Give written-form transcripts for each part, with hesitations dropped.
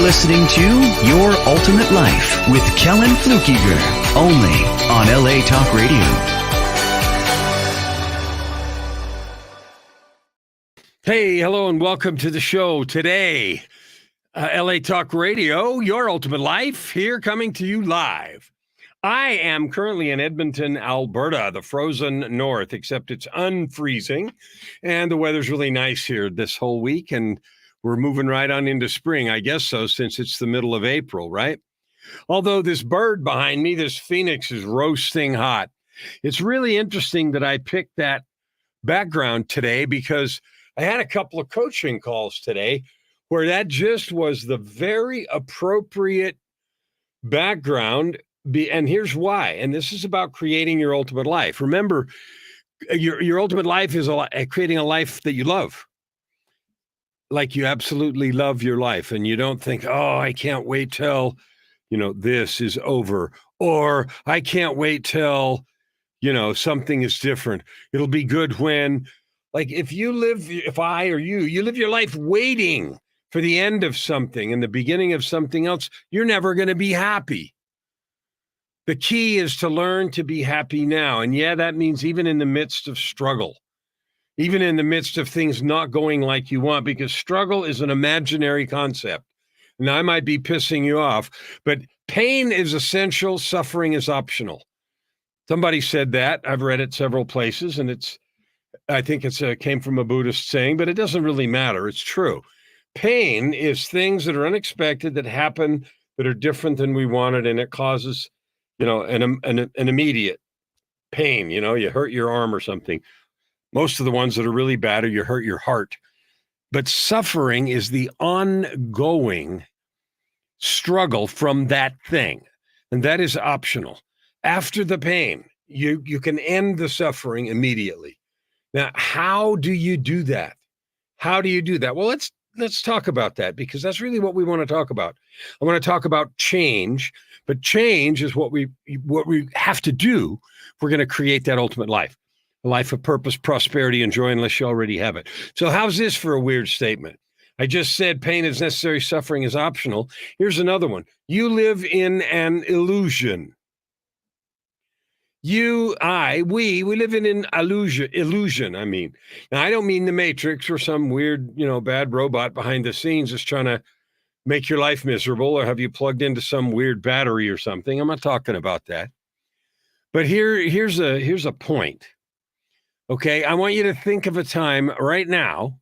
listening to Your Ultimate Life with Kellen Flukiger, only on LA Talk Radio. Hey, hello, and welcome to the show today. LA Talk Radio, Your Ultimate Life, here coming to you live. I am currently in Edmonton, Alberta, the frozen north, except it's unfreezing, and the weather's really nice here this whole week, and we're moving right on into spring, I guess so, since it's the middle of April, right? Although this bird behind me, this phoenix, is roasting hot. It's really interesting that I picked that background today because I had a couple of coaching calls today where that just was the very appropriate background. And here's why. And this is about creating your ultimate life. Remember, your ultimate life is creating a life that you love. Like you absolutely love your life and you don't think, oh, I can't wait till, this is over. Or I can't wait till, something is different. It'll be good when, like if I or you live your life waiting for the end of something and the beginning of something else, you're never going to be happy. The key is to learn to be happy now. And yeah, that means even in the midst of struggle, even in the midst of things not going like you want, because struggle is an imaginary concept. And I might be pissing you off, but pain is essential, suffering is optional. Somebody said that. I've read it several places, and I think it came from a Buddhist saying, but it doesn't really matter. It's true. Pain is things that are unexpected, that happen, that are different than we wanted, and it causes, an immediate pain. You hurt your arm or something. Most of the ones that are really bad are you hurt your heart. But suffering is the ongoing struggle from that thing, and that is optional. After the pain, you can end the suffering immediately. Now, how do you do that? How do you do that? Well, let's talk about that, because that's really what we want to talk about. I want to talk about change, but change is what we have to do if we're going to create that ultimate life. A life of purpose, prosperity, and joy, unless you already have it. So how's this for a weird statement? I just said pain is necessary, suffering is optional. Here's another one. You live in an illusion. We live in an illusion. I mean, now I don't mean the Matrix or some weird, bad robot behind the scenes just trying to make your life miserable or have you plugged into some weird battery or something. I'm not talking about that. But here's a point. Okay, I want you to think of a time right now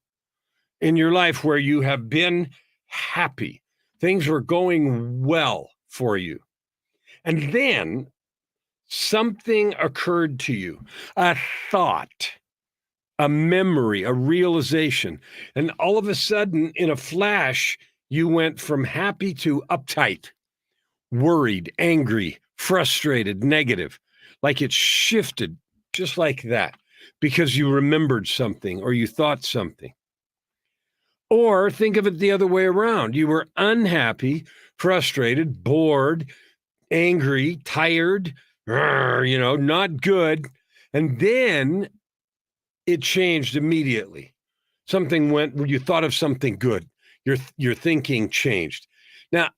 in your life where you have been happy. Things were going well for you. And then something occurred to you, a thought, a memory, a realization. And all of a sudden, in a flash, you went from happy to uptight, worried, angry, frustrated, negative, like it shifted just like that. Because you remembered something or you thought something. Or think of it the other way around. You were unhappy, frustrated, bored, angry, tired, not good. And then it changed immediately. Something went where you thought of something good. Your thinking changed. Now,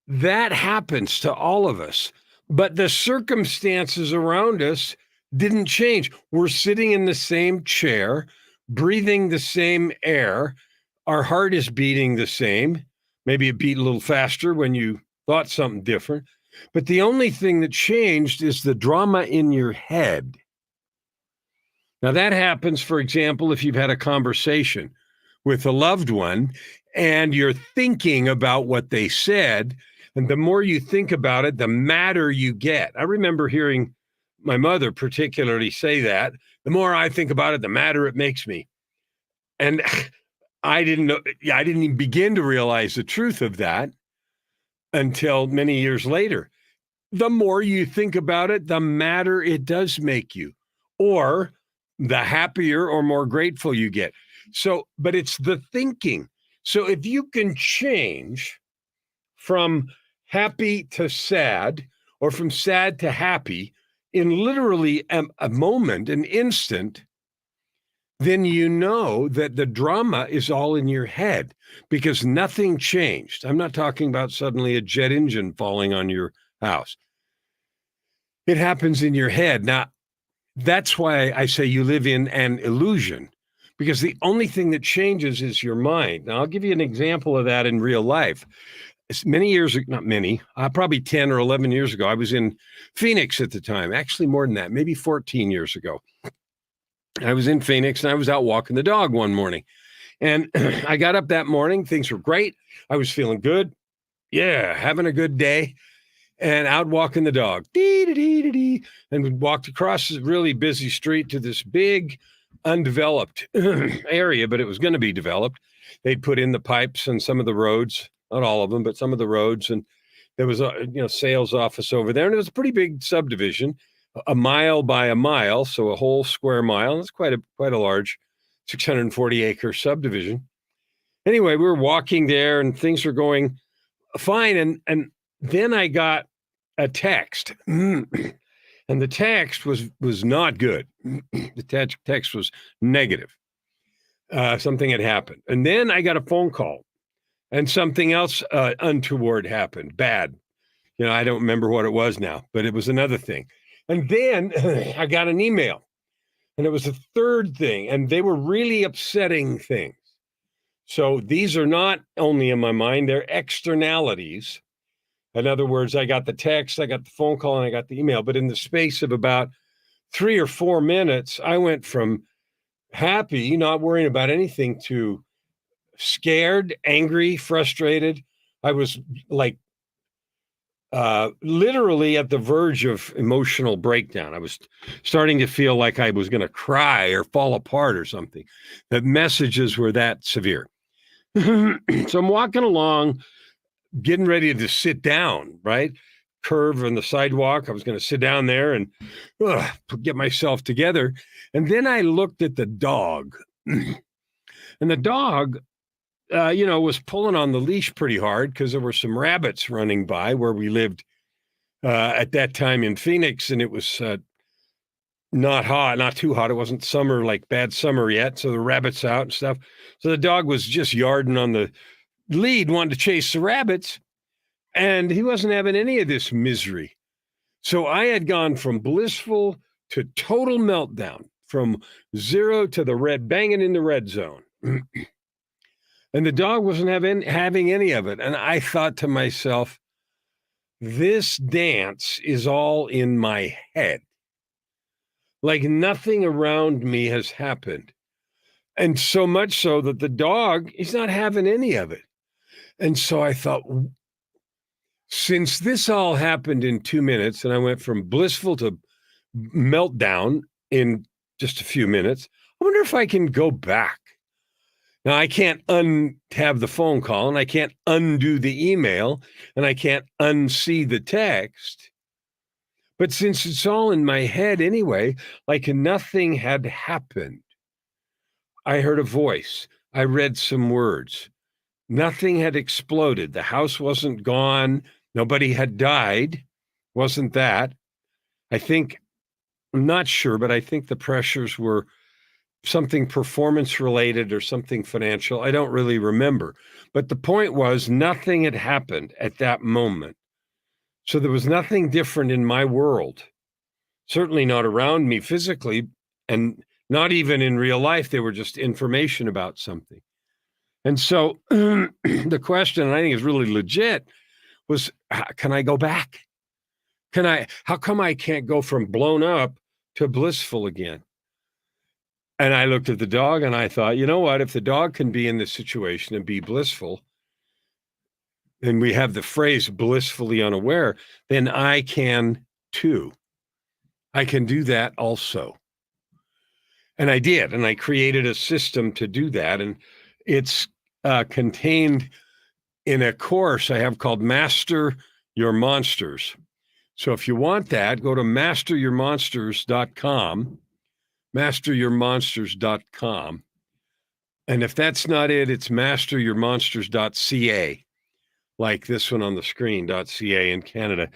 that happens to all of us, but the circumstances around us didn't change. We're sitting in the same chair, breathing the same air. Our heart is beating the same. Maybe it beat a little faster when you thought something different. But the only thing that changed is the drama in your head. Now that happens, for example, if you've had a conversation with a loved one and you're thinking about what they said, and the more you think about it, the madder you get. I remember hearing my mother particularly say that. The more I think about it, the madder it makes me. And I didn't even begin to realize the truth of that until many years later. The more you think about it, the madder it does make you, or the happier or more grateful you get. So, but it's the thinking. So if you can change from happy to sad, or from sad to happy, in literally a moment, an instant, then you know that the drama is all in your head because nothing changed. I'm not talking about suddenly a jet engine falling on your house. It happens in your head. Now, that's why I say you live in an illusion, because the only thing that changes is your mind. Now, I'll give you an example of that in real life. Many years, not many, probably 10 or 11 years ago, I was in Phoenix at the time, actually more than that, maybe 14 years ago. I was in Phoenix and I was out walking the dog one morning. And I got up that morning. Things were great. I was feeling good. Yeah, having a good day. And out walking the dog. Dee-dee-dee-dee-dee. And we walked across this really busy street to this big, undeveloped area, but it was going to be developed. They'd put in the pipes on some of the roads, not all of them, but some of the roads. And there was a sales office over there. And it was a pretty big subdivision, a mile by a mile, so a whole square mile. It's quite a large 640-acre subdivision. Anyway, we were walking there and things were going fine. And then I got a text, and the text was not good. The text was negative. Something had happened. And then I got a phone call, and something else untoward happened, bad. I don't remember what it was now, but it was another thing. And then I got an email, and it was a third thing, and they were really upsetting things. So these are not only in my mind, they're externalities. In other words, I got the text, I got the phone call, and I got the email. But in the space of about 3 or 4 minutes, I went from happy, not worrying about anything, to scared, angry, frustrated. I was like literally at the verge of emotional breakdown. I was starting to feel like I was going to cry or fall apart or something. The messages were that severe. So I'm walking along, getting ready to sit down, right? Curve on the sidewalk. I was going to sit down there and get myself together. And then I looked at the dog. And the dog, was pulling on the leash pretty hard because there were some rabbits running by where we lived at that time in Phoenix. And it was not hot, not too hot. It wasn't summer, like bad summer yet. So the rabbits out and stuff. So the dog was just yarding on the lead, wanted to chase the rabbits, and he wasn't having any of this misery. So I had gone from blissful to total meltdown, from zero to the red, banging in the red zone. And the dog wasn't having any of it. And I thought to myself, this dance is all in my head. Like nothing around me has happened. And so much so that the dog is not having any of it. And so I thought, since this all happened in 2 minutes and I went from blissful to meltdown in just a few minutes, I wonder if I can go back. Now, I can't have the phone call, and I can't undo the email, and I can't unsee the text. But since it's all in my head anyway, like nothing had happened. I heard a voice. I read some words. Nothing had exploded. The house wasn't gone. Nobody had died. Wasn't that? I'm not sure, but I think the pressures were something performance related or something financial. I don't really remember. But the point was, nothing had happened at that moment. So there was nothing different in my world, certainly not around me physically, and not even in real life. They were just information about something. And so the question, and I think is really legit, was, can I go back? How come I can't go from blown up to blissful again? And I looked at the dog and I thought, you know what? If the dog can be in this situation and be blissful, and we have the phrase blissfully unaware, then I can too. I can do that also. And I did. And I created a system to do that. And it's contained in a course I have called Master Your Monsters. So if you want that, go to masteryourmonsters.com, masteryourmonsters.com. And if that's not it, it's masteryourmonsters.ca, like this one on the screen, .ca in Canada.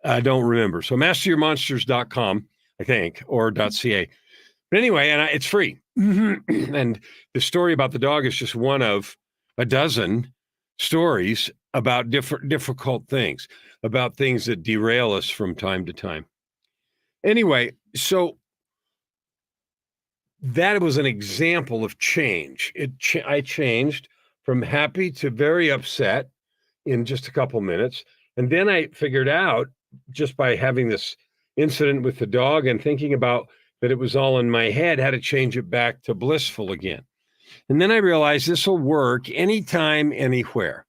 I don't remember. So masteryourmonsters.com, I think, or .ca. But anyway, and it's free. And the story about the dog is just one of a dozen stories about difficult things, about things that derail us from time to time. Anyway, so that was an example of change. I changed from happy to very upset in just a couple minutes. And then I figured out, just by having this incident with the dog and thinking about that it was all in my head, how to change it back to blissful again. And then I realized this will work anytime, anywhere.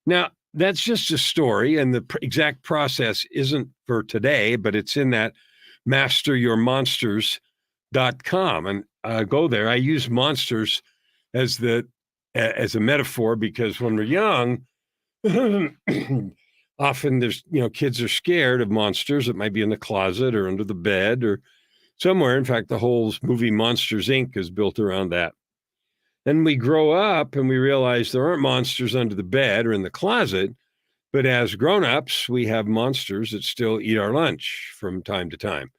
Now, that's just a story, and the exact process isn't for today, but it's in that masteryourmonsters.com. And go there. I use monsters as a metaphor because when we're young, often there's, kids are scared of monsters that might be in the closet or under the bed or somewhere. In fact, the whole movie Monsters, Inc. is built around that. Then we grow up and we realize there aren't monsters under the bed or in the closet, but as grown-ups, we have monsters that still eat our lunch from time to time.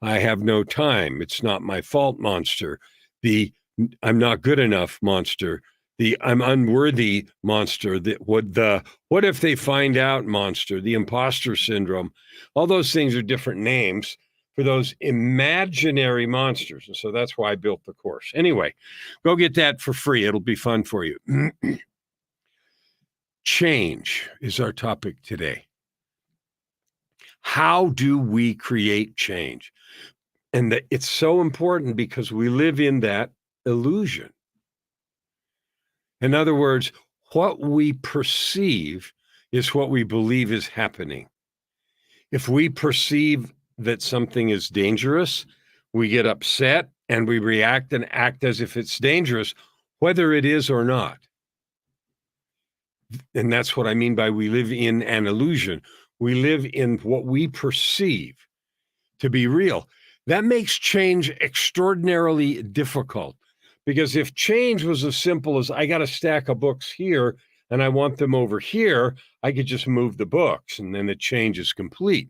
I have no time. It's not my fault monster. The I'm not good enough monster. The I'm unworthy monster. What if they find out monster, the imposter syndrome. All those things are different names for those imaginary monsters. And so that's why I built the course. Anyway, go get that for free. It'll be fun for you. Change is our topic today. How do we create change? And it's so important because we live in that illusion. In other words, what we perceive is what we believe is happening. If we perceive that something is dangerous, we get upset and we react and act as if it's dangerous, whether it is or not. And that's what I mean by we live in an illusion. We live in what we perceive to be real. That makes change extraordinarily difficult, because if change was as simple as I got a stack of books here and I want them over here, I could just move the books and then the change is complete.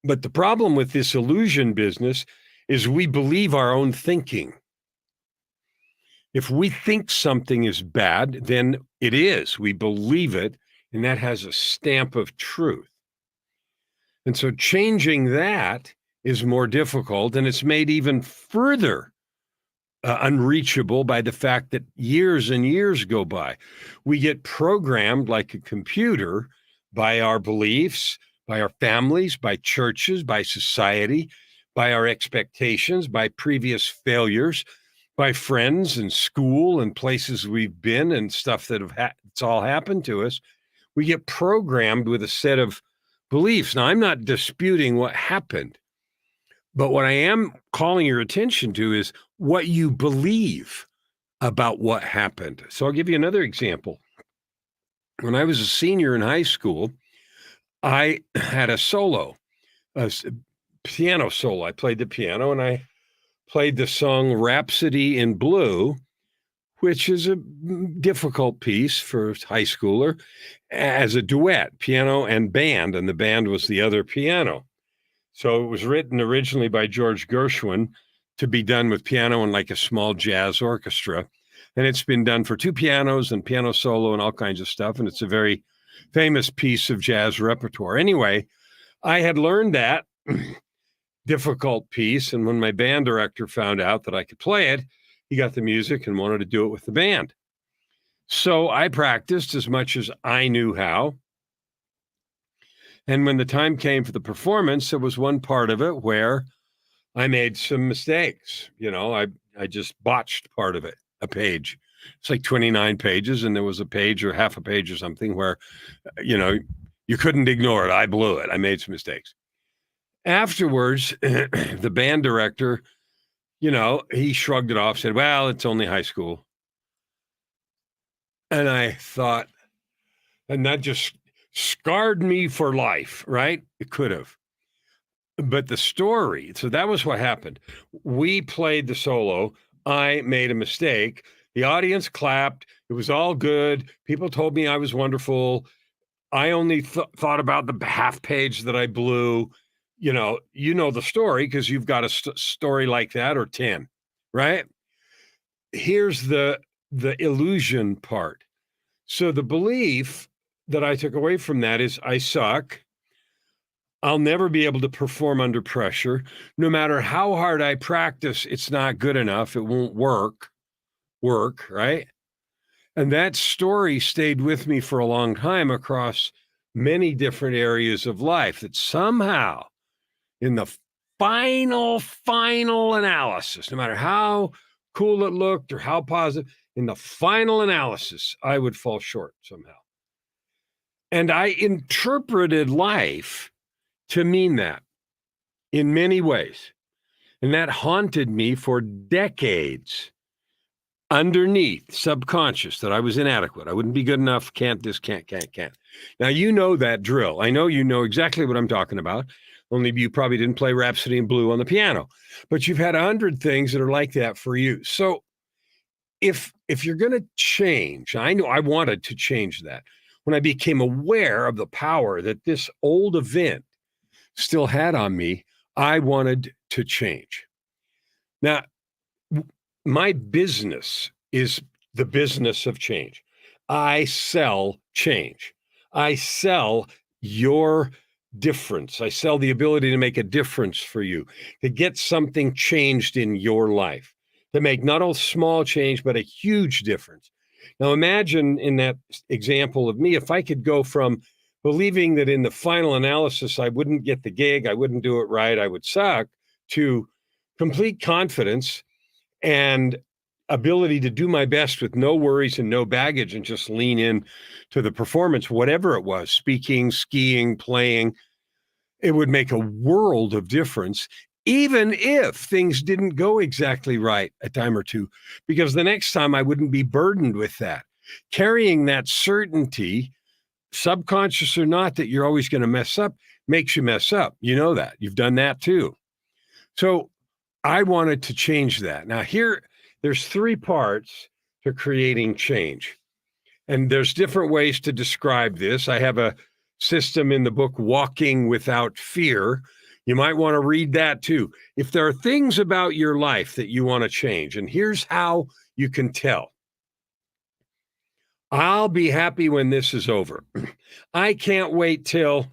But the problem with this illusion business is we believe our own thinking. If we think something is bad, then it is. We believe it, and that has a stamp of truth. And so changing that is more difficult, and it's made even further unreachable by the fact that years and years go by. We get programmed like a computer by our beliefs, by our families, by churches, by society, by our expectations, by previous failures, by friends and school and places we've been and stuff that it's all happened to us. We get programmed with a set of beliefs. Now, I'm not disputing what happened, but what I am calling your attention to is what you believe about what happened. So I'll give you another example. When I was a senior in high school, I had a piano solo. I played the piano and I played the song Rhapsody in Blue, which is a difficult piece for a high schooler, as a duet, piano and band, and the band was the other piano. So it was written originally by George Gershwin to be done with piano and like a small jazz orchestra. And it's been done for two pianos and piano solo and all kinds of stuff. And it's a very famous piece of jazz repertoire. Anyway, I had learned that difficult piece. And when my band director found out that I could play it, he got the music and wanted to do it with the band. So I practiced as much as I knew how. And when the time came for the performance, there was one part of it where I made some mistakes. I just botched part of it, a page. It's like 29 pages, and there was a page or half a page or something where, you couldn't ignore it. I blew it. I made some mistakes. Afterwards, the band director, he shrugged it off, said, well, it's only high school. And I thought, and that just scarred me for life, right? It could have. But the story, so that was what happened. We played the solo. I made a mistake. The audience clapped. It was all good. People told me I was wonderful. I only thought about the half page that I blew. you know the story because you've got a story like that or 10, right? Here's the illusion part. So the belief that I took away from that is I suck. I'll never be able to perform under pressure. No matter how hard I practice, it's not good enough. It won't work, right? And that story stayed with me for a long time across many different areas of life, that somehow in the final analysis, no matter how cool it looked or how positive, in the final analysis, I would fall short somehow. And I interpreted life to mean that in many ways. And that haunted me for decades underneath, subconscious, that I was inadequate. I wouldn't be good enough. Can't this, can't. Now, you know that drill. I know you know exactly what I'm talking about. Only you probably didn't play Rhapsody in Blue on the piano, but you've had 100 things that are like that for you. So if you're going to change, I know I wanted to change that. When I became aware of the power that this old event still had on me, I wanted to change. Now, my business is the business of change. I sell change. I sell your difference. I sell the ability to make a difference for you, to get something changed in your life, to make not a small change, but a huge difference. Now, imagine in that example of me, if I could go from believing that in the final analysis, I wouldn't get the gig, I wouldn't do it right, I would suck, to complete confidence and ability to do my best with no worries and no baggage and just lean in to the performance, whatever it was, speaking, skiing, playing, it would make a world of difference, even if things didn't go exactly right a time or two, because the next time I wouldn't be burdened with that. Carrying that certainty, subconscious or not, that you're always going to mess up, makes you mess up. You know that. You've done that too. So I wanted to change that. Now, there's 3 parts to creating change. And there's different ways to describe this. I have a system in the book, Walking Without Fear. You might want to read that too. If there are things about your life that you want to change, and here's how you can tell. I'll be happy when this is over. I can't wait till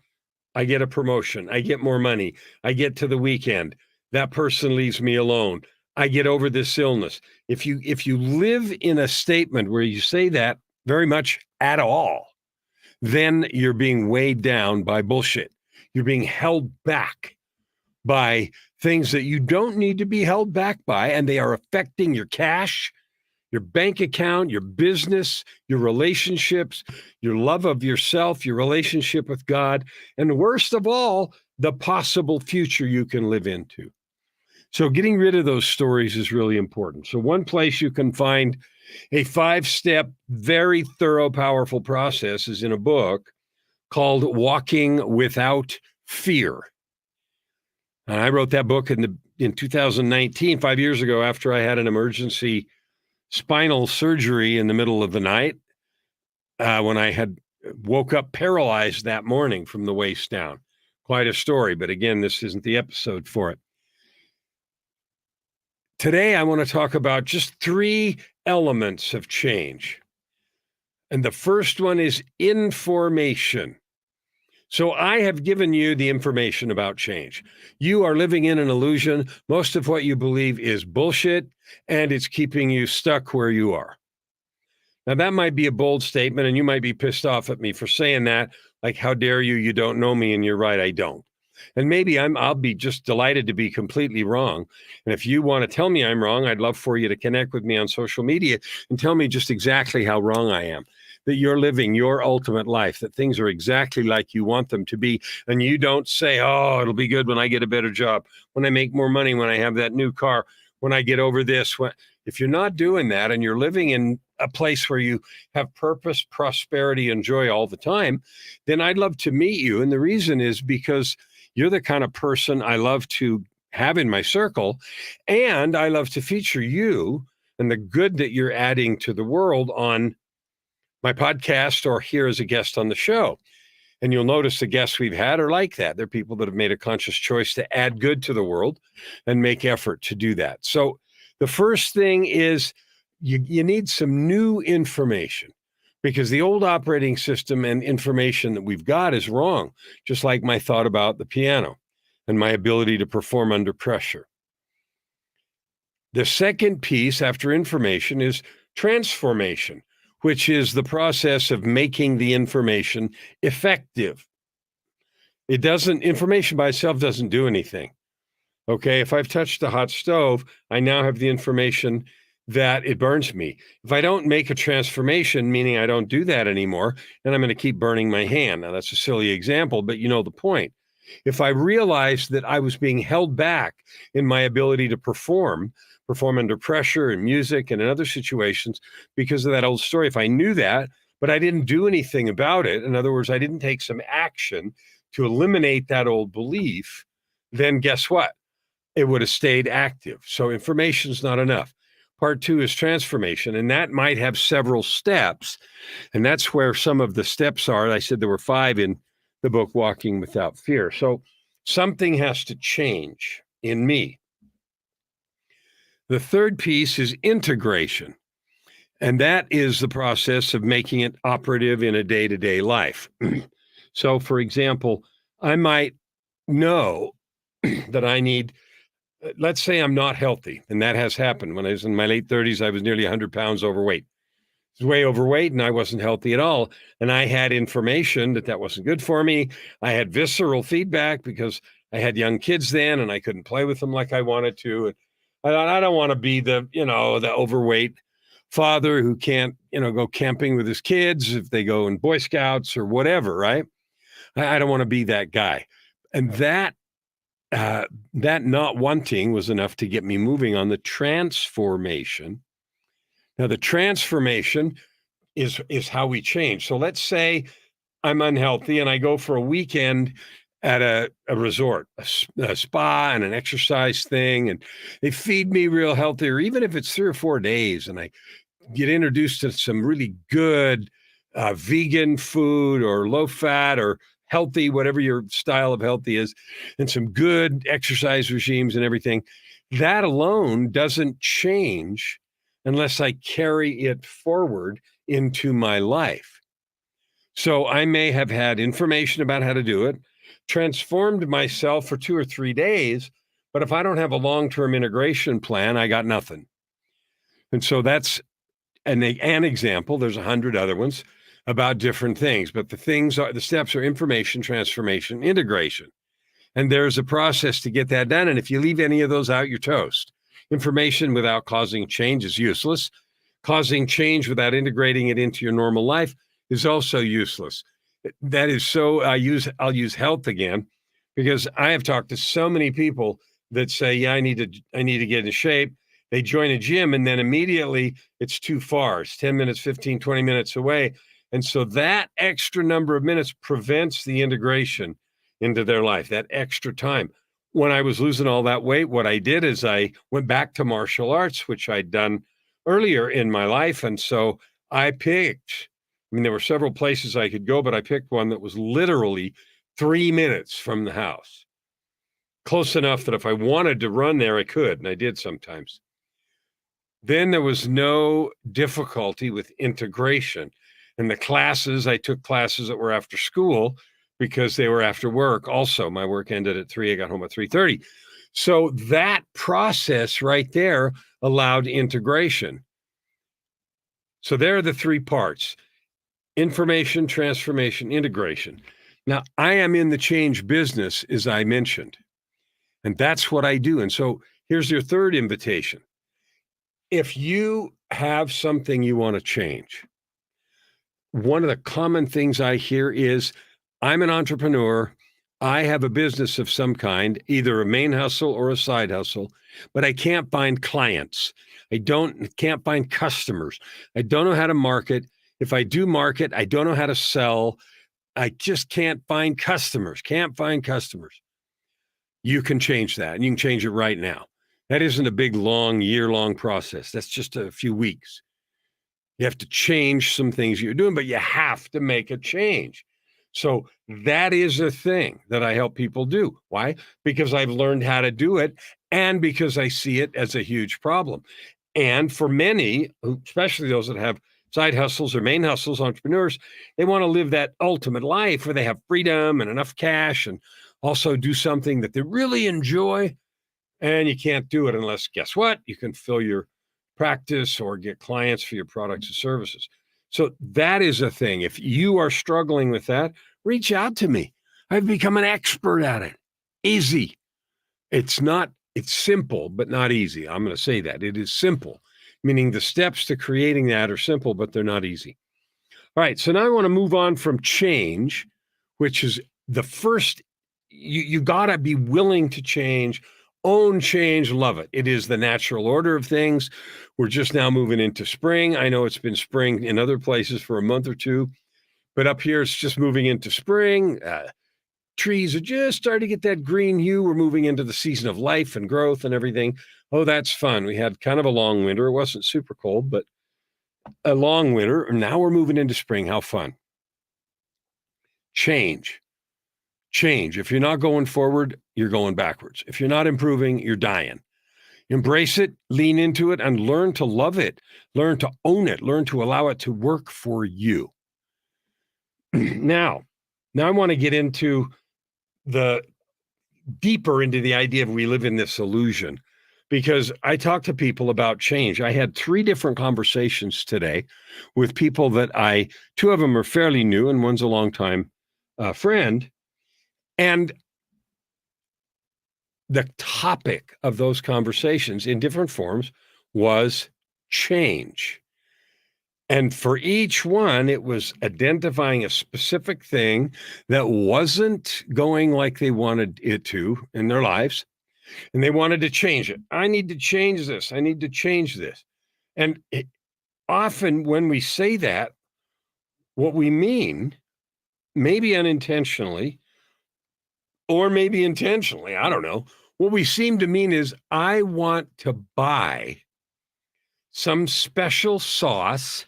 I get a promotion. I get more money. I get to the weekend. That person leaves me alone. I get over this illness. If you live in a statement where you say that very much at all, then you're being weighed down by bullshit. You're being held back by things that you don't need to be held back by, and they are affecting your cash, your bank account, your business, your relationships, your love of yourself, your relationship with God, and worst of all, the possible future you can live into. So getting rid of those stories is really important. So one place you can find a 5-step, very thorough, powerful process is in a book called Walking Without Fear. And I wrote that book in 2019, 5 years ago, after I had an emergency spinal surgery in the middle of the night, when I had woke up paralyzed that morning from the waist down. Quite a story, but again, this isn't the episode for it. Today, I want to talk about just 3 elements of change. And the first one is information. So I have given you the information about change. You are living in an illusion. Most of what you believe is bullshit, and it's keeping you stuck where you are. Now, that might be a bold statement, and you might be pissed off at me for saying that. Like, how dare you? You don't know me, and you're right, I don't. And maybe I'll be just delighted to be completely wrong. And if you want to tell me I'm wrong, I'd love for you to connect with me on social media and tell me just exactly how wrong I am, that you're living your ultimate life, that things are exactly like you want them to be. And you don't say, oh, it'll be good when I get a better job, when I make more money, when I have that new car, when I get over this. If you're not doing that and you're living in a place where you have purpose, prosperity, and joy all the time, then I'd love to meet you. And the reason is because you're the kind of person I love to have in my circle, and I love to feature you and the good that you're adding to the world on my podcast or here as a guest on the show. And you'll notice the guests we've had are like that. They're people that have made a conscious choice to add good to the world and make effort to do that. So the first thing is you need some new information, because the old operating system and information that we've got is wrong, just like my thought about the piano and my ability to perform under pressure. The second piece after information is transformation, which is the process of making the information effective. Information by itself doesn't do anything. Okay, if I've touched a hot stove, I now have the information that it burns me. If I don't make a transformation, meaning I don't do that anymore, then I'm going to keep burning my hand. Now, that's a silly example, but you know the point. If I realized that I was being held back in my ability to perform under pressure in music and in other situations because of that old story, if I knew that, but I didn't do anything about it, in other words, I didn't take some action to eliminate that old belief, then guess what? It would have stayed active. So information's not enough. Part two is transformation, and that might have several steps. And that's where some of the steps are. I said there were 5 in the book, Walking Without Fear. So something has to change in me. The third piece is integration. And that is the process of making it operative in a day-to-day life. So, for example, I might know that I need, let's say I'm not healthy, and that has happened. When I was in my late 30s, I was nearly 100 pounds overweight. I was way overweight, and I wasn't healthy at all. And I had information that wasn't good for me. I had visceral feedback because I had young kids then, and I couldn't play with them like I wanted to. And I thought, I don't want to be the overweight father who can't, go camping with his kids if they go in Boy Scouts or whatever, right? I don't want to be that guy. And that not wanting was enough to get me moving on the transformation. Now, the transformation is how we change. So let's say I'm unhealthy and I go for a weekend at a resort, a spa and an exercise thing, and they feed me real healthy, or even if it's 3 or 4 days and I get introduced to some really good vegan food or low fat or healthy, whatever your style of healthy is, and some good exercise regimes and everything, that alone doesn't change unless I carry it forward into my life. So I may have had information about how to do it, transformed myself for 2 or 3 days, but if I don't have a long-term integration plan, I got nothing. And so that's an example. There's 100 other ones about different things, but the steps are information, transformation, integration. And there's a process to get that done. And if you leave any of those out, you're toast. Information without causing change is useless. Causing change without integrating it into your normal life is also useless. That is so, I'll use health again, because I have talked to so many people that say, yeah, I need to get in shape. They join a gym and then immediately it's too far. It's 10 minutes, 15, 20 minutes away. And so that extra number of minutes prevents the integration into their life, that extra time. When I was losing all that weight, what I did is I went back to martial arts, which I'd done earlier in my life. And so I picked, there were several places I could go, but I picked one that was literally 3 minutes from the house. Close enough that if I wanted to run there, I could, and I did sometimes. Then there was no difficulty with integration. And I took classes that were after school because they were after work. Also, my work ended at 3. I got home at 3:30. So that process right there allowed integration. So there are the 3 parts: information, transformation, integration. Now, I am in the change business, as I mentioned, and that's what I do. And so here's your third invitation. If you have something you want to change, one of the common things I hear is, I'm an entrepreneur. I have a business of some kind, either a main hustle or a side hustle, but I can't find clients. Can't find customers. I don't know how to market. If I do market, I don't know how to sell. I just can't find customers. You can change that, and you can change it right now. That isn't a big, long, year-long process. That's just a few weeks. You have to change some things you're doing, but you have to make a change. So that is a thing that I help people do. Why? Because I've learned how to do it and because I see it as a huge problem. And for many, especially those that have side hustles or main hustles, entrepreneurs, they want to live that ultimate life where they have freedom and enough cash and also do something that they really enjoy. And you can't do it unless, guess what? You can fill your practice or get clients for your products and services. So that is a thing. If you are struggling with that, reach out to me. I've become an expert at it. Easy. It's simple, but not easy. I'm going to say that. It is simple, meaning the steps to creating that are simple, but they're not easy. All right. So now I want to move on from change, which is the first. You got to be willing to change, own change, love it. It is the natural order of things. We're just now moving into spring. I know it's been spring in other places for a month or two, but up here it's just moving into spring. Trees are just starting to get that green hue. We're moving into the season of life and growth and everything. Oh, that's fun. We had kind of a long winter. It wasn't super cold, but a long winter. And now we're moving into spring. How fun. Change. If you're not going forward, you're going backwards. If you're not improving, you're dying. Embrace it, lean into it, and learn to love it. Learn to own it. Learn to allow it to work for you. Now I want to get into deeper into the idea of we live in this illusion, because I talk to people about change. I had 3 different conversations today with people that two of them are fairly new and one's a longtime friend. And the topic of those conversations in different forms was change. And for each one, it was identifying a specific thing that wasn't going like they wanted it to in their lives. And they wanted to change it. I need to change this. I need to change this. And often when we say that, what we mean, maybe unintentionally, or maybe intentionally, I don't know, what we seem to mean is I want to buy some special sauce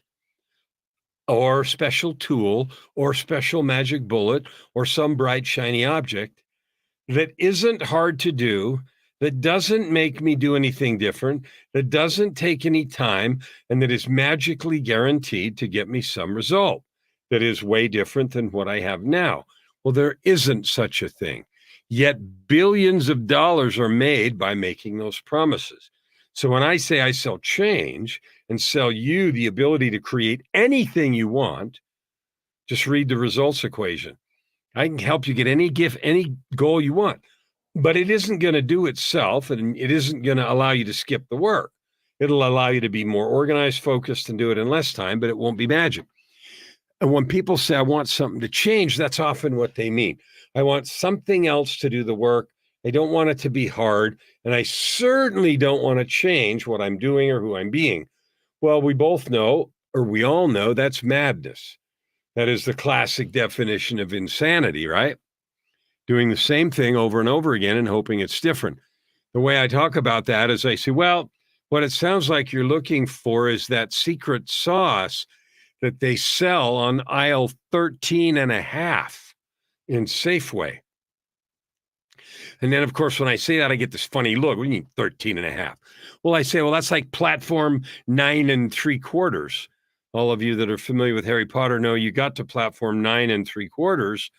or special tool or special magic bullet or some bright, shiny object that isn't hard to do, that doesn't make me do anything different, that doesn't take any time, and that is magically guaranteed to get me some result that is way different than what I have now. Well, there isn't such a thing. Yet billions of dollars are made by making those promises. So when I say I sell change and sell you the ability to create anything you want, just read the results equation. I can help you get any gift, any goal you want, but it isn't going to do itself, and it isn't going to allow you to skip the work. It'll allow you to be more organized, focused, and do it in less time, but it won't be magic. And when people say, I want something to change, that's often what they mean. I want something else to do the work. I don't want it to be hard. And I certainly don't want to change what I'm doing or who I'm being. Well, we both know, or we all know, that's madness. That is the classic definition of insanity, right? Doing the same thing over and over again and hoping it's different. The way I talk about that is I say, well, what it sounds like you're looking for is that secret sauce that they sell on aisle 13 and a half in Safeway. And then, of course, when I say that, I get this funny look. What do you mean 13 and a half? Well, I say, well, that's like platform 9 3/4. All of you that are familiar with Harry Potter know you got to platform 9 3/4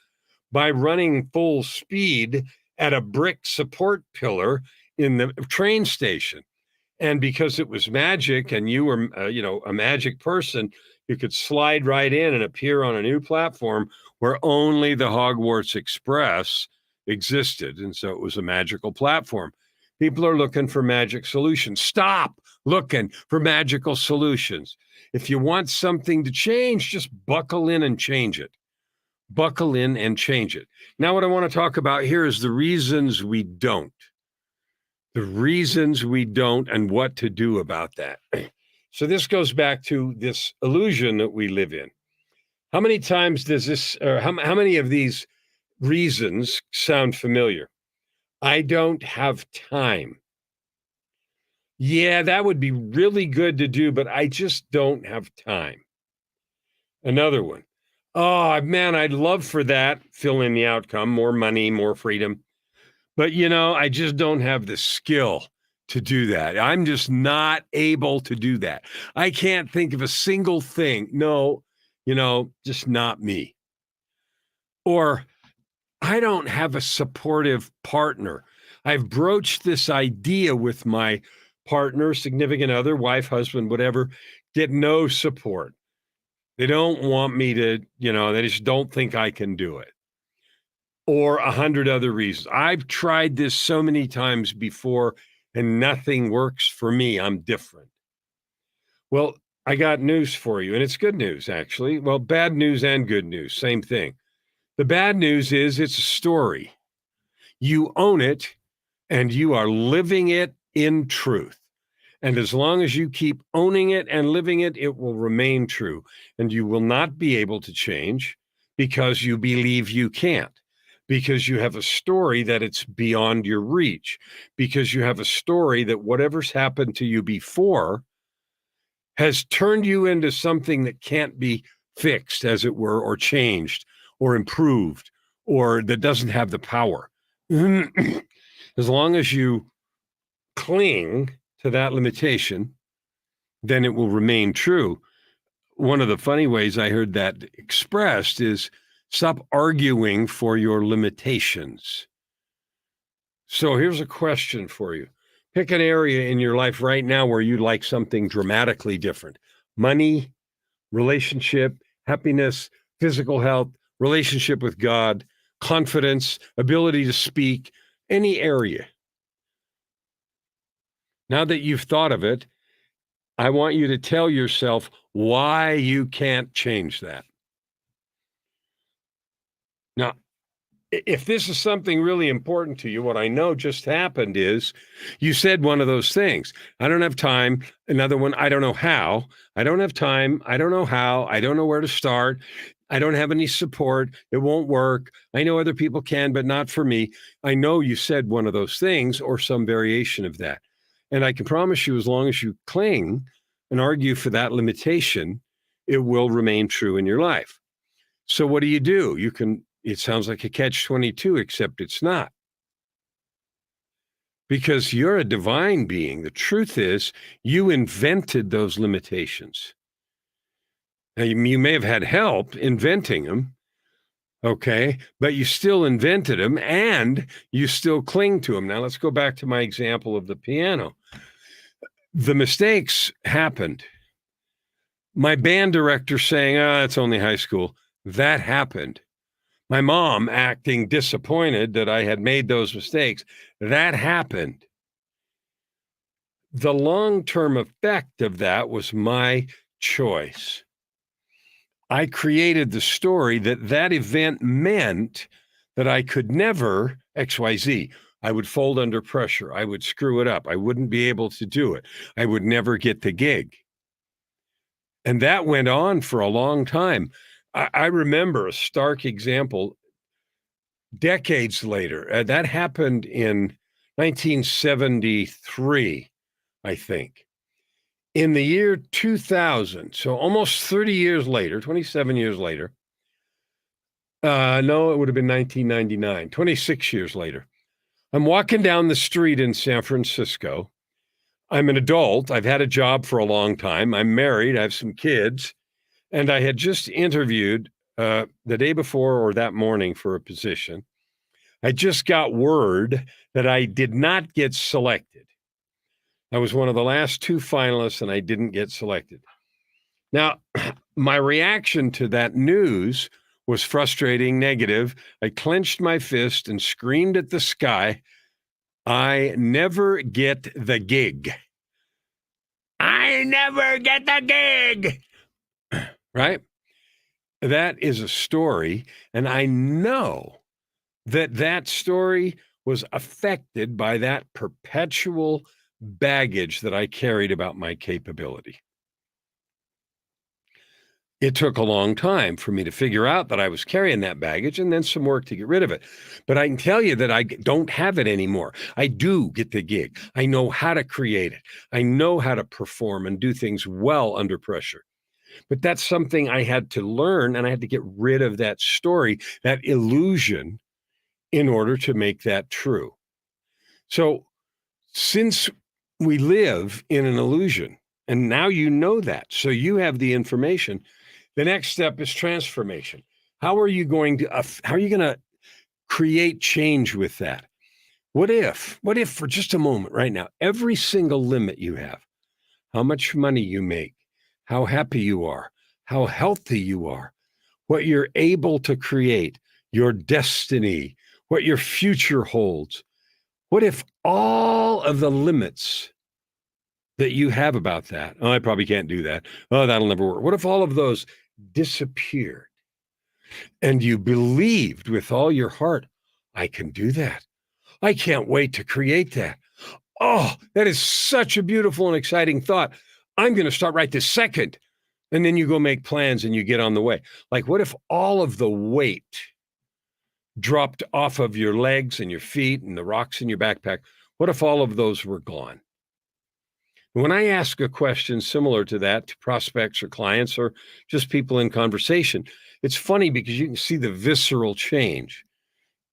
by running full speed at a brick support pillar in the train station. And because it was magic and you were, a magic person, you could slide right in and appear on a new platform where only the Hogwarts Express existed. And so it was a magical platform. People are looking for magic solutions. Stop looking for magical solutions. If you want something to change, just buckle in and change it. Buckle in and change it. Now, what I want to talk about here is the reasons we don't. The reasons we don't and what to do about that. So this goes back to this illusion that we live in. How many times does this, or how many of these reasons sound familiar? I don't have time. Yeah, that would be really good to do, but I just don't have time. Another one. Oh, man, I'd love for that. Fill in the outcome, more money, more freedom. But, I just don't have the skill to do that. I'm just not able to do that. I can't think of a single thing. No, just not me. Or I don't have a supportive partner. I've broached this idea with my partner, significant other, wife, husband, whatever, get no support. They don't want me to, they just don't think I can do it. Or 100 other reasons. I've tried this so many times before and nothing works for me. I'm different. Well, I got news for you, and it's good news, actually. Well, bad news and good news, same thing. The bad news is it's a story. You own it, and you are living it in truth. And as long as you keep owning it and living it, it will remain true. And you will not be able to change because you believe you can't, because you have a story that it's beyond your reach, because you have a story that whatever's happened to you before has turned you into something that can't be fixed, as it were, or changed, or improved, or that doesn't have the power. As long as you cling to that limitation, then it will remain true. One of the funny ways I heard that expressed is stop arguing for your limitations. So here's a question for you. Pick an area in your life right now where you'd like something dramatically different. Money, relationship, happiness, physical health, relationship with God, confidence, ability to speak, any area. Now that you've thought of it, I want you to tell yourself why you can't change that. Now, if this is something really important to you, what I know just happened is you said one of those things. I don't have time. Another one, I don't know how. I don't have time. I don't know how. I don't know where to start. I don't have any support. It won't work. I know other people can, but not for me. I know you said one of those things or some variation of that. And I can promise you, as long as you cling and argue for that limitation, it will remain true in your life. So what do? It sounds like a catch-22, except it's not. Because you're a divine being. The truth is, you invented those limitations. Now, you may have had help inventing them, okay, but you still invented them and you still cling to them. Now, let's go back to my example of the piano. The mistakes happened. My band director saying, it's only high school, that happened. My mom acting disappointed that I had made those mistakes, that happened. The long-term effect of that was my choice. I created the story that event meant that I could never XYZ. I would fold under pressure. I would screw it up. I wouldn't be able to do it. I would never get the gig. And that went on for a long time. I remember a stark example decades later. That happened in 1973, I think. In the year 2000, so almost 30 years later, 27 years later, no, it would have been 1999, 26 years later, I'm walking down the street in San Francisco. I'm an adult. I've had a job for a long time. I'm married. I have some kids. And I had just interviewed the day before or that morning for a position. I just got word that I did not get selected. I was one of the last two finalists and I didn't get selected. Now, my reaction to that news was frustrating, negative. I clenched my fist and screamed at the sky, I never get the gig. I never get the gig. Right? That is a story. And I know that story was affected by that perpetual baggage that I carried about my capability. It took a long time for me to figure out that I was carrying that baggage and then some work to get rid of it. But I can tell you that I don't have it anymore. I do get the gig. I know how to create it. I know how to perform and do things well under pressure. But that's something I had to learn, and I had to get rid of that story, that illusion, in order to make that true. So since we live in an illusion, and now you know that, so you have the information, the next step is transformation. How are you going to create change with that? What if for just a moment right now, every single limit you have, how much money you make, how happy you are, how healthy you are, what you're able to create, your destiny, what your future holds. What if all of the limits that you have about that, oh, I probably can't do that. Oh, that'll never work. What if all of those disappeared and you believed with all your heart, I can do that. I can't wait to create that. Oh, that is such a beautiful and exciting thought. I'm going to start right this second. And then you go make plans and you get on the way. Like, what if all of the weight dropped off of your legs and your feet and the rocks in your backpack? What if all of those were gone? When I ask a question similar to that to prospects or clients or just people in conversation, it's funny because you can see the visceral change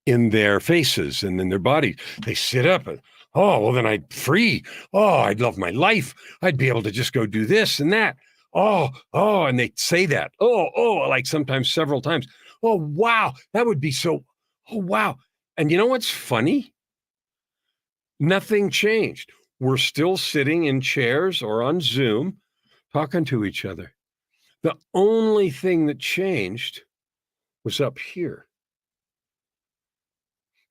in their faces and in their bodies. They sit up and, oh, well, then I'd free. Oh, I'd love my life. I'd be able to just go do this and that. Oh, and they say that. Like sometimes several times. Oh, wow, that would be so, oh, wow. And you know what's funny? Nothing changed. We're still sitting in chairs or on Zoom talking to each other. The only thing that changed was up here.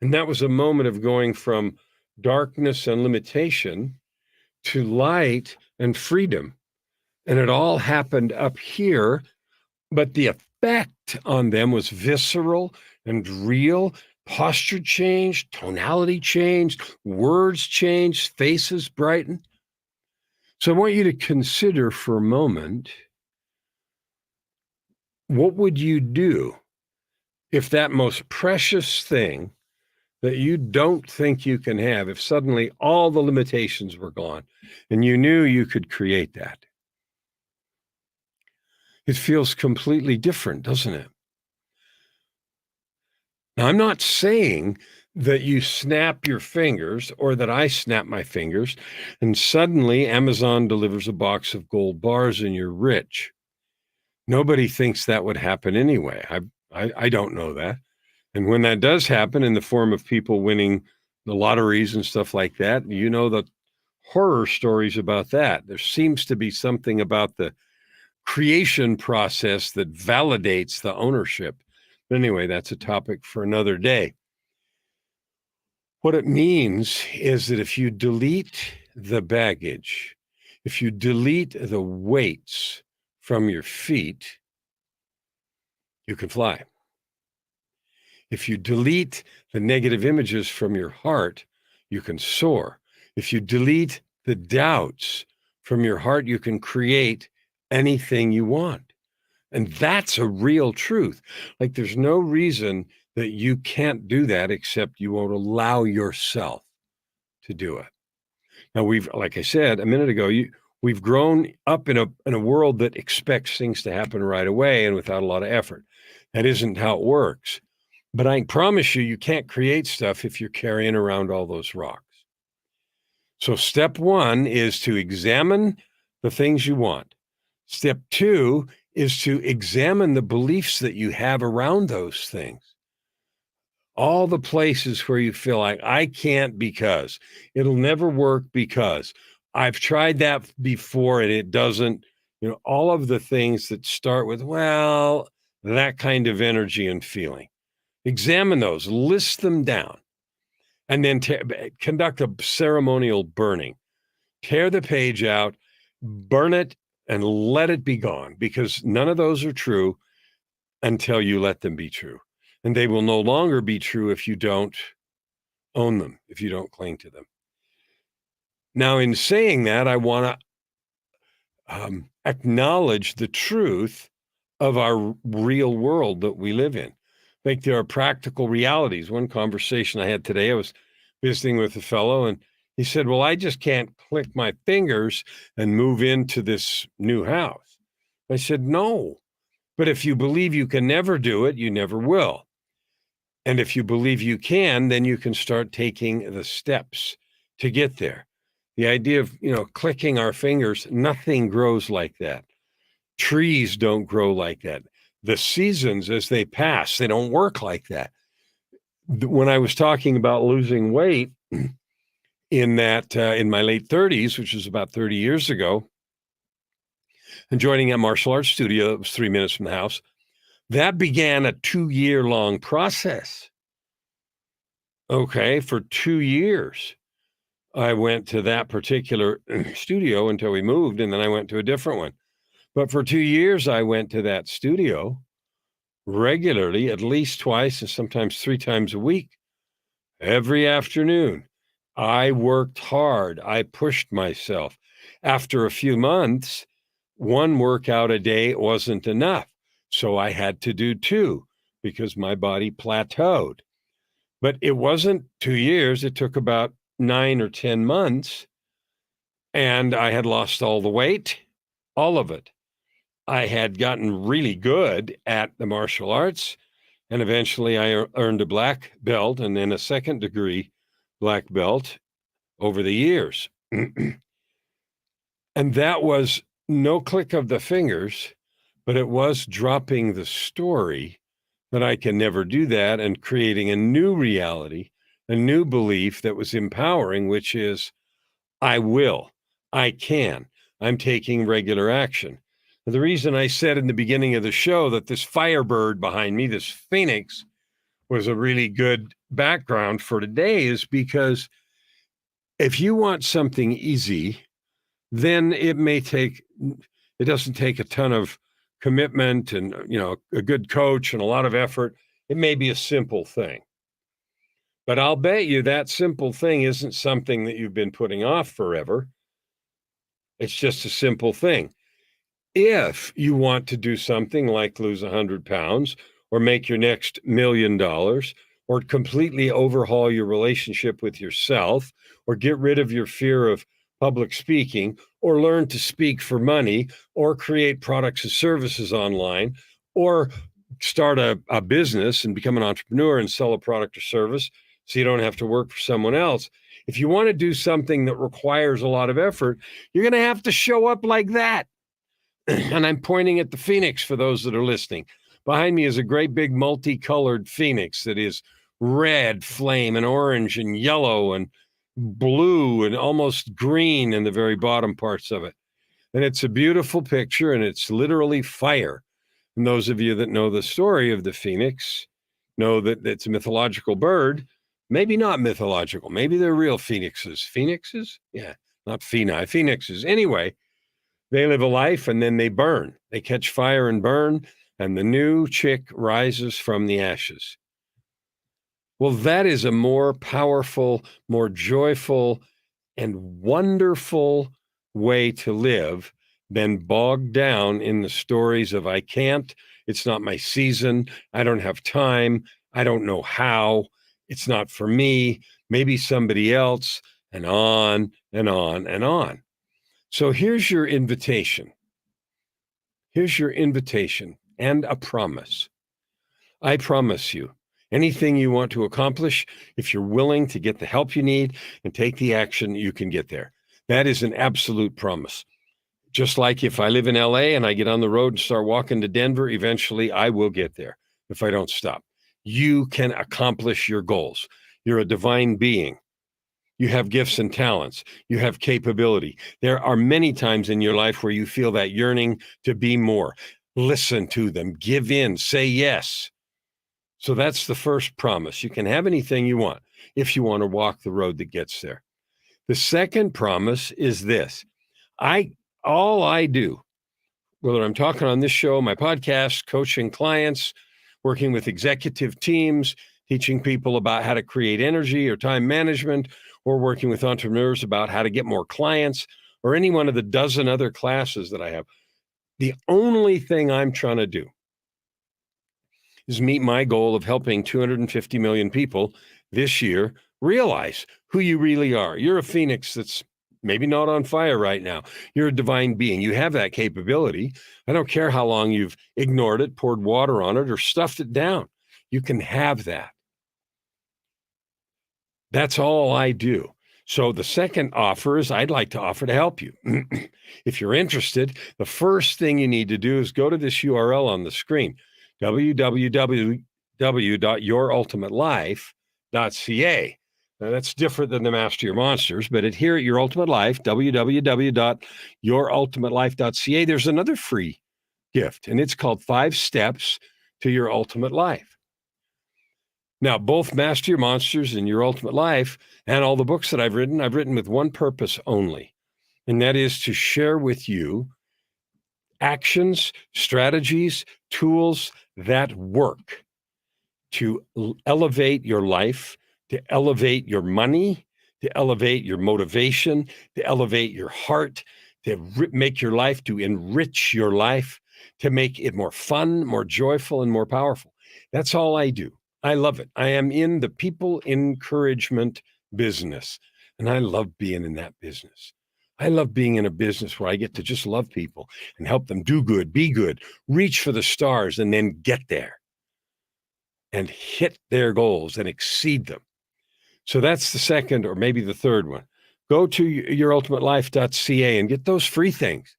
And that was a moment of going from darkness and limitation to light and freedom. And it all happened up here, but the effect on them was visceral and real. Posture changed, tonality changed, words changed, faces brightened. So I want you to consider for a moment, what would you do if that most precious thing that you don't think you can have, if suddenly all the limitations were gone and you knew you could create that? It feels completely different, doesn't it? Now, I'm not saying that you snap your fingers or that I snap my fingers and suddenly Amazon delivers a box of gold bars and you're rich. Nobody thinks that would happen anyway. I don't know that. And when that does happen in the form of people winning the lotteries and stuff like that, you know the horror stories about that. There seems to be something about the creation process that validates the ownership. But anyway, that's a topic for another day. What it means is that if you delete the baggage, if you delete the weights from your feet, you can fly. If you delete the negative images from your heart, you can soar. If you delete the doubts from your heart, you can create anything you want. And that's a real truth. Like there's no reason that you can't do that except you won't allow yourself to do it. Now like I said a minute ago, we've grown up in a world that expects things to happen right away and without a lot of effort. That isn't how it works. But I promise you can't create stuff if you're carrying around all those rocks. So step one is to examine the things you want. Step two is to examine the beliefs that you have around those things. All the places where you feel like, I can't because, it'll never work because, I've tried that before and it doesn't, all of the things that start with, well, that kind of energy and feeling. Examine those, list them down, and then conduct a ceremonial burning. Tear the page out, burn it, and let it be gone, because none of those are true until you let them be true. And they will no longer be true if you don't own them, if you don't cling to them. Now, in saying that, I want to acknowledge the truth of our real world that we live in. Like there are practical realities. One conversation I had today, I was visiting with a fellow and he said, well, I just can't click my fingers and move into this new house. I said, no. But if you believe you can never do it, you never will. And if you believe you can, then you can start taking the steps to get there. The idea of, clicking our fingers, nothing grows like that. Trees don't grow like that. The seasons as they pass, they don't work like that. When I was talking about losing weight in my late 30s, which was about 30 years ago, and joining a martial arts studio that was 3 minutes from the house, that began a 2-year-long process. Okay, for 2 years, I went to that particular studio until we moved, and then I went to a different one. But for 2 years, I went to that studio regularly, at least twice and sometimes 3 times a week, every afternoon. I worked hard. I pushed myself. After a few months, one workout a day wasn't enough. So I had to do 2 because my body plateaued. But it wasn't 2 years. It took about 9 or 10 months. And I had lost all the weight, all of it. I had gotten really good at the martial arts. And eventually I earned a black belt and then a second degree black belt over the years. And that was no click of the fingers, but it was dropping the story that I can never do that and creating a new reality, a new belief that was empowering, which is I will, I can, I'm taking regular action. And the reason I said in the beginning of the show that this firebird behind me, this phoenix, was a really good background for today is because if you want something easy, then it doesn't take a ton of commitment and, a good coach and a lot of effort. It may be a simple thing. But I'll bet you that simple thing isn't something that you've been putting off forever. It's just a simple thing. If you want to do something like lose 100 pounds or make your next $1 million or completely overhaul your relationship with yourself or get rid of your fear of public speaking or learn to speak for money or create products and services online or start a business and become an entrepreneur and sell a product or service so you don't have to work for someone else. If you want to do something that requires a lot of effort, you're going to have to show up like that. And I'm pointing at the phoenix for those that are listening. Behind me is a great big multicolored phoenix that is red flame and orange and yellow and blue and almost green in the very bottom parts of it. And it's a beautiful picture and it's literally fire. And those of you that know the story of the phoenix know that it's a mythological bird. Maybe not mythological. Maybe they're real phoenixes. Phoenixes? Yeah, not phoenixes. Anyway, they live a life and then they burn. They catch fire and burn, and the new chick rises from the ashes. Well, that is a more powerful, more joyful, and wonderful way to live than bogged down in the stories of I can't, it's not my season, I don't have time, I don't know how, it's not for me, maybe somebody else, and on and on and on. So here's your invitation. Here's your invitation and a promise. I promise you, anything you want to accomplish, if you're willing to get the help you need and take the action, you can get there. That is an absolute promise. Just like if I live in LA and I get on the road and start walking to Denver, eventually I will get there if I don't stop. You can accomplish your goals. You're a divine being. You have gifts and talents. You have capability. There are many times in your life where you feel that yearning to be more. Listen to them, give in, say yes. So that's the first promise. You can have anything you want if you want to walk the road that gets there. The second promise is this. All I do, whether I'm talking on this show, my podcast, coaching clients, working with executive teams, teaching people about how to create energy or time management, or working with entrepreneurs about how to get more clients, or any one of the dozen other classes that I have, the only thing I'm trying to do is meet my goal of helping 250 million people this year realize who you really are. You're a phoenix that's maybe not on fire right now. You're a divine being. You have that capability. I don't care how long you've ignored it, poured water on it, or stuffed it down. You can have that. That's all I do. So the second offer is I'd like to offer to help you. If you're interested, the first thing you need to do is go to this URL on the screen, www.yourultimatelife.ca. Now, that's different than the Master Your Monsters, but here at Your Ultimate Life, www.yourultimatelife.ca, there's another free gift, and it's called 5 Steps to Your Ultimate Life. Now, both Master Your Monsters and Your Ultimate Life and all the books that I've written with one purpose only, and that is to share with you actions, strategies, tools that work to elevate your life, to elevate your money, to elevate your motivation, to elevate your heart, to make your life, to enrich your life, to make it more fun, more joyful, and more powerful. That's all I do. I love it. I am in the people encouragement business, and I love being in that business. I love being in a business where I get to just love people and help them do good, be good, reach for the stars, and then get there and hit their goals and exceed them. So that's the second, or maybe the third one. Go to yourultimatelife.ca and get those free things.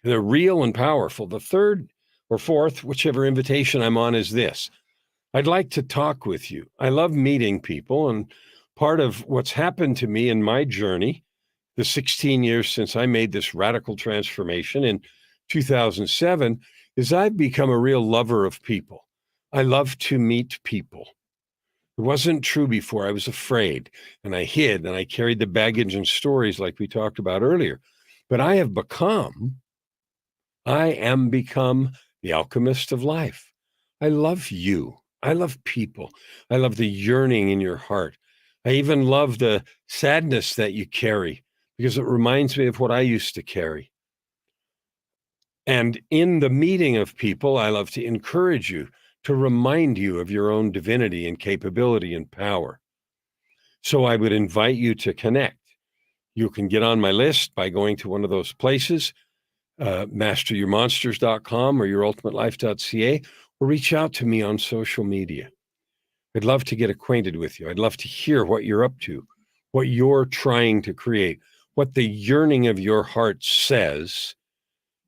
They're real and powerful. The third or fourth, whichever invitation I'm on, is this. I'd like to talk with you. I love meeting people, and part of what's happened to me in my journey, the 16 years since I made this radical transformation in 2007, is I've become a real lover of people. I love to meet people. It wasn't true before. I was afraid, and I hid, and I carried the baggage and stories like we talked about earlier. But I am become the alchemist of life. I love you. I love people. I love the yearning in your heart. I even love the sadness that you carry because it reminds me of what I used to carry. And in the meeting of people, I love to encourage you, to remind you of your own divinity and capability and power. So I would invite you to connect. You can get on my list by going to one of those places, masteryourmonsters.com or yourultimatelife.ca, or reach out to me on social media. I'd love to get acquainted with you. I'd love to hear what you're up to, what you're trying to create, what the yearning of your heart says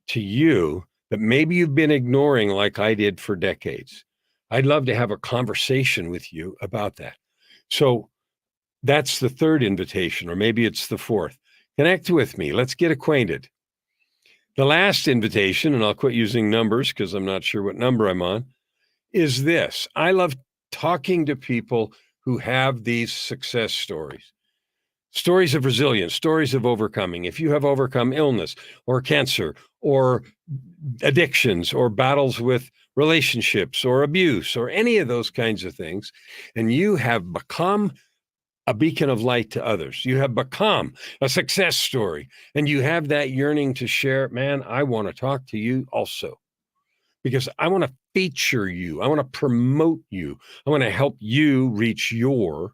to you that maybe you've been ignoring like I did for decades. I'd love to have a conversation with you about that. So that's the third invitation, or maybe it's the fourth. Connect with me. Let's get acquainted. The last invitation, and I'll quit using numbers because I'm not sure what number I'm on, is this. I love talking to people who have these success stories. Stories of resilience, stories of overcoming. If you have overcome illness or cancer or addictions or battles with relationships or abuse or any of those kinds of things, and you have become a beacon of light to others, you have become a success story, and you have that yearning to share, man, I want to talk to you also. Because I want to feature you. I want to promote you. I want to help you reach your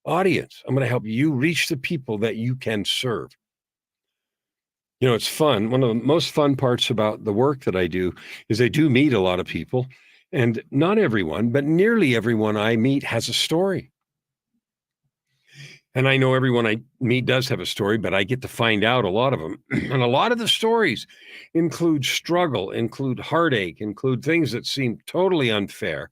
audience. I'm going to help you reach the people that you can serve. You know, it's fun. One of the most fun parts about the work that I do is I do meet a lot of people, and not everyone, but nearly everyone I meet has a story. And I know everyone I meet does have a story, but I get to find out a lot of them. And a lot of the stories include struggle, include heartache, include things that seem totally unfair.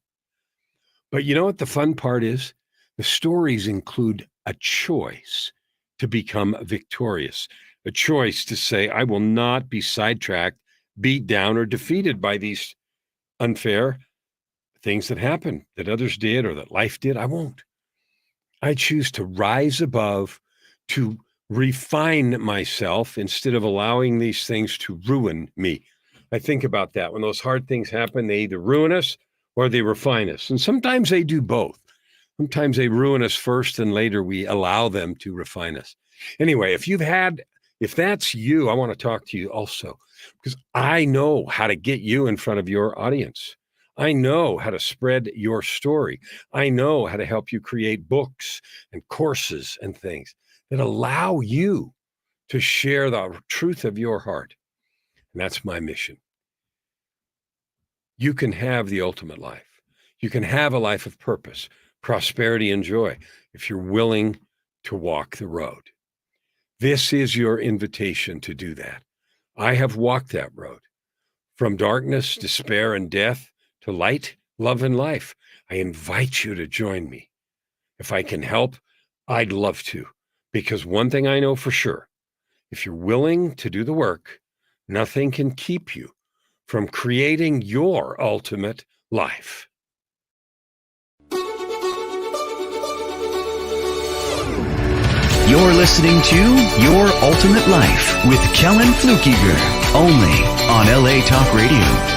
But you know what the fun part is? The stories include a choice to become victorious, a choice to say, I will not be sidetracked, beat down, or defeated by these unfair things that happen, that others did or that life did. I won't. I choose to rise above, to refine myself instead of allowing these things to ruin me. I think about that. When those hard things happen, they either ruin us or they refine us. And sometimes they do both. Sometimes they ruin us first and later we allow them to refine us. Anyway, if that's you, I want to talk to you also because I know how to get you in front of your audience. I know how to spread your story. I know how to help you create books and courses and things. that allow you to share the truth of your heart. And that's my mission. You can have the ultimate life. You can have a life of purpose, prosperity, and joy if you're willing to walk the road. This is your invitation to do that. I have walked that road from darkness, despair, and death to light, love, and life. I invite you to join me. If I can help, I'd love to, because one thing I know for sure, if you're willing to do the work, nothing can keep you from creating your ultimate life. You're listening to Your Ultimate Life with Kellen Flukiger, only on LA Talk Radio.